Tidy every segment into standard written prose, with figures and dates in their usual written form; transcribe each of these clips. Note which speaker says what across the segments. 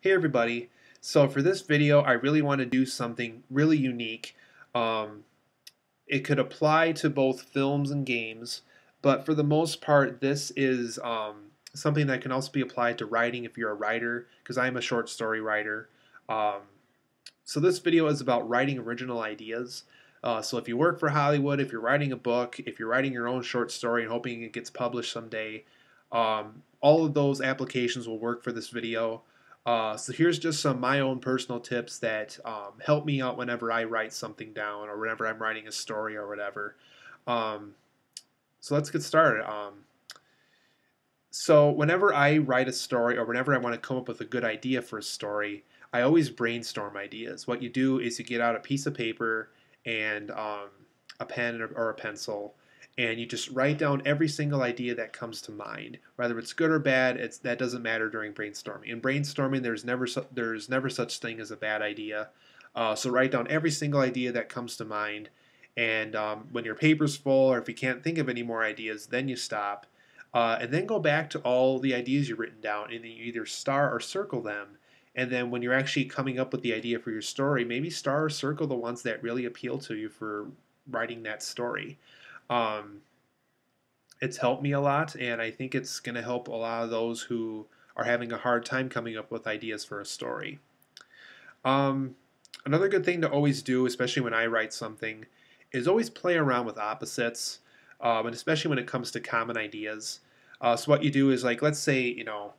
Speaker 1: Hey everybody. So for this video, I really want to do something really unique. Um, it could apply to both films and games, but for the most part, this is something that can also be applied to writing if you're a writer, because I am a short story writer. Um, so this video is about writing original ideas. So if you work for Hollywood, if you're writing a book, if you're writing your own short story and hoping it gets published someday, all of those applications will work for this video. So here's just some of my own personal tips that help me out whenever I write something down or whenever I'm writing a story or whatever. Um, so let's get started. So whenever I write a story or whenever I want to come up with a good idea for a story, I always brainstorm ideas. What you do is you get out a piece of paper and a pen or a pencil, and you just write down every single idea that comes to mind, whether it's good or bad. That doesn't matter during brainstorming. In brainstorming, there's never such thing as a bad idea. So write down every single idea that comes to mind, and when your paper's full, or if you can't think of any more ideas, then you stop and then go back to all the ideas you've written down, and then you either star or circle them. And then when you're actually coming up with the idea for your story, maybe star or circle the ones that really appeal to you for writing that story. Um, it's helped me a lot, and I think it's going to help a lot of those who are having a hard time coming up with ideas for a story. Um, Another good thing to always do, especially when I write something, is always play around with opposites, and especially when it comes to common ideas. So what you do is like, let's say a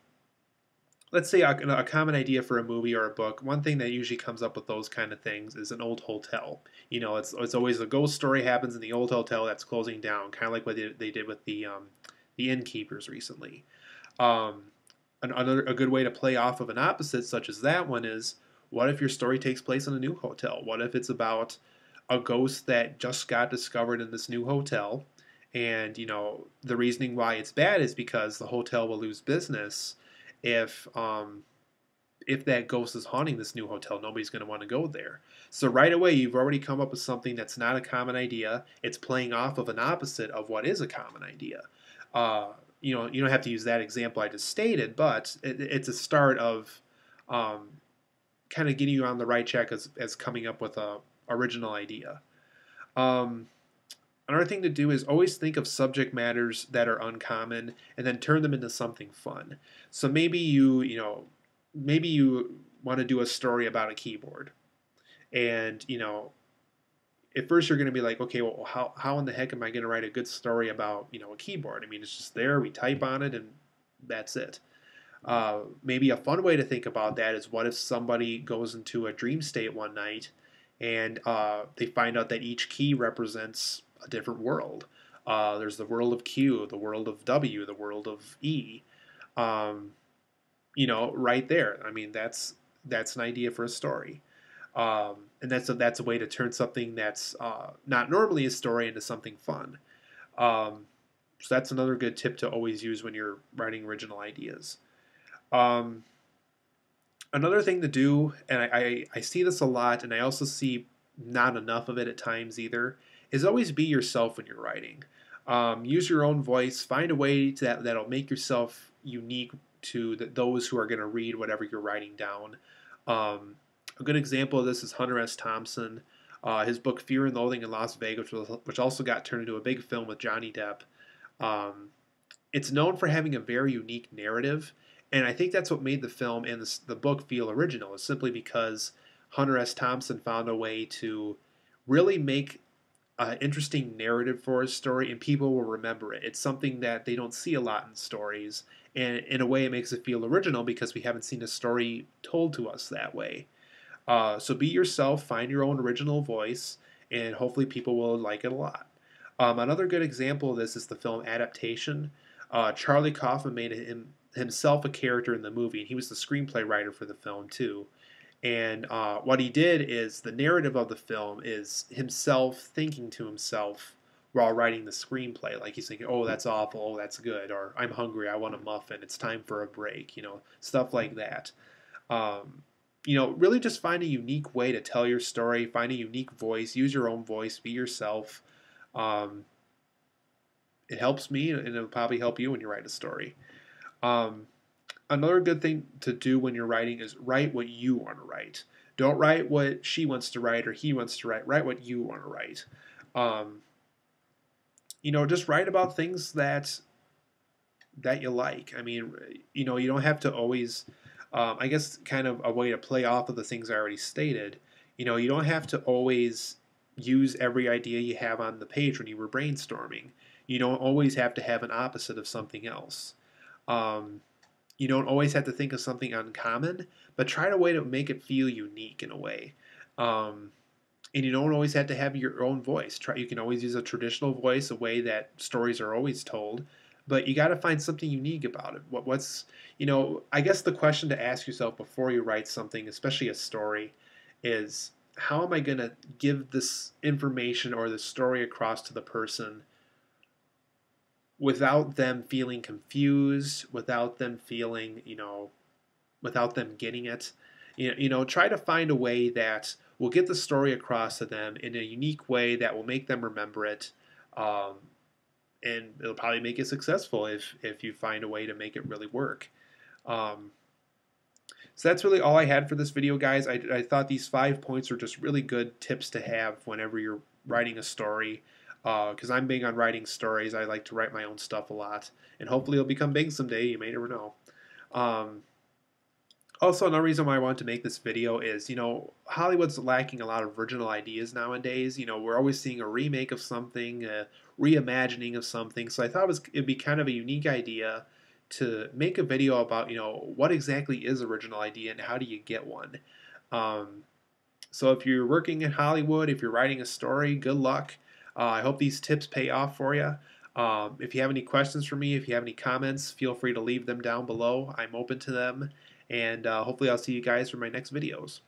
Speaker 1: common idea for a movie or a book. One thing that usually comes up with those kind of things is an old hotel. It's always a ghost story happens in the old hotel that's closing down, kind of like what they did with the innkeepers recently. Um, Another a good way to play off of an opposite such as that one is, what if your story takes place in a new hotel? What if it's about a ghost that just got discovered in this new hotel, and the reasoning why it's bad is because the hotel will lose business if if that ghost is haunting this new hotel. Nobody's going to want to go there. So right away, you've already come up with something that's not a common idea. It's playing off of an opposite of what is a common idea. You don't have to use that example I just stated, but it's a start of um, kind of getting you on the right track as coming up with a original idea. Um, Another thing to do is always think of subject matters that are uncommon and then turn them into something fun. So maybe you want to do a story about a keyboard, and at first you're going to be like, okay, well, how in the heck am I going to write a good story about a keyboard? I mean, it's just there, we type on it, and that's it. Maybe a fun way to think about that is, what if somebody goes into a dream state one night and they find out that each key represents a different world. There's the world of Q, the world of W, the world of E. Um, right there. I mean, that's an idea for a story, and that's a way to turn something that's not normally a story into something fun. Um, so that's another good tip to always use when you're writing original ideas. Um, Another thing to do, and I see this a lot, and I also see not enough of it at times either, is always be yourself when you're writing. Use your own voice. Find a way that'll make yourself unique to those who are going to read whatever you're writing down. A good example of this is Hunter S. Thompson. His book Fear and Loathing in Las Vegas, which also got turned into a big film with Johnny Depp. Um, it's known for having a very unique narrative, and I think that's what made the film and the book feel original, is simply because Hunter S. Thompson found a way to really make an interesting narrative for his story, and people will remember it. It's something that they don't see a lot in stories, and in a way, it makes it feel original because we haven't seen a story told to us that way. So be yourself, find your own original voice, and hopefully people will like it a lot. Another good example of this is the film Adaptation. Charlie Kaufman made himself a character in the movie, and he was the screenplay writer for the film too. And what he did is, the narrative of the film is himself thinking to himself while writing the screenplay. Like, he's thinking, oh, that's awful, oh, that's good, or I'm hungry, I want a muffin, it's time for a break, stuff like that. Um, really just find a unique way to tell your story, find a unique voice, use your own voice, be yourself. Um, it helps me, and it'll probably help you when you write a story. Um, another good thing to do when you're writing is write what you want to write. Don't write what she wants to write or he wants to write. Write what you want to write. Um, just write about things that you like. I mean, you don't have to always. I guess kind of a way to play off of the things I already stated. You don't have to always use every idea you have on the page when you were brainstorming. You don't always have to have an opposite of something else. Um, you don't always have to think of something uncommon, but try to way to make it feel unique in a way. Um, and you don't always have to have your own voice. You can always use a traditional voice, a way that stories are always told, but you got to find something unique about it. I guess the question to ask yourself before you write something, especially a story, is how am I going to give this information or this story across to the person without them feeling confused, without them feeling, without them getting it. Try to find a way that will get the story across to them in a unique way that will make them remember it, um, and it'll probably make it successful if you find a way to make it really work. Um, so that's really all I had for this video, guys. I thought these 5 points were just really good tips to have whenever you're writing a story. Because I'm big on writing stories. I like to write my own stuff a lot, and hopefully it'll become big someday. You may never know. Um, Also, another reason why I wanted to make this video is, Hollywood's lacking a lot of original ideas nowadays. We're always seeing a remake of something, a reimagining of something. So I thought it'd be kind of a unique idea to make a video about, what exactly is original idea and how do you get one. Um, so if you're working in Hollywood, if you're writing a story, good luck. I hope these tips pay off for you. If you have any questions for me, if you have any comments, feel free to leave them down below. I'm open to them. And hopefully I'll see you guys for my next videos.